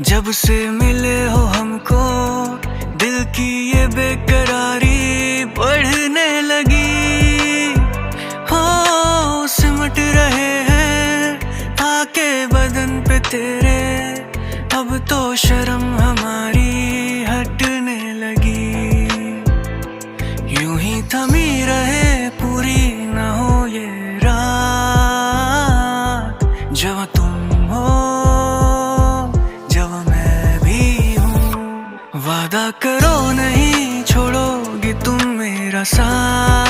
जब से मिले हो हमको दिल की ये बेकरारी बढ़ने लगी। हो सिमट रहे हैं आके बदन पे तेरे, अब तो शर्म हमारी हटने लगी। यूं ही थमी रहे पूरी ना हो ये रात, जब तुम हो जब मैं भी हूँ। वादा करो नहीं छोड़ोगी तुम मेरा साथ,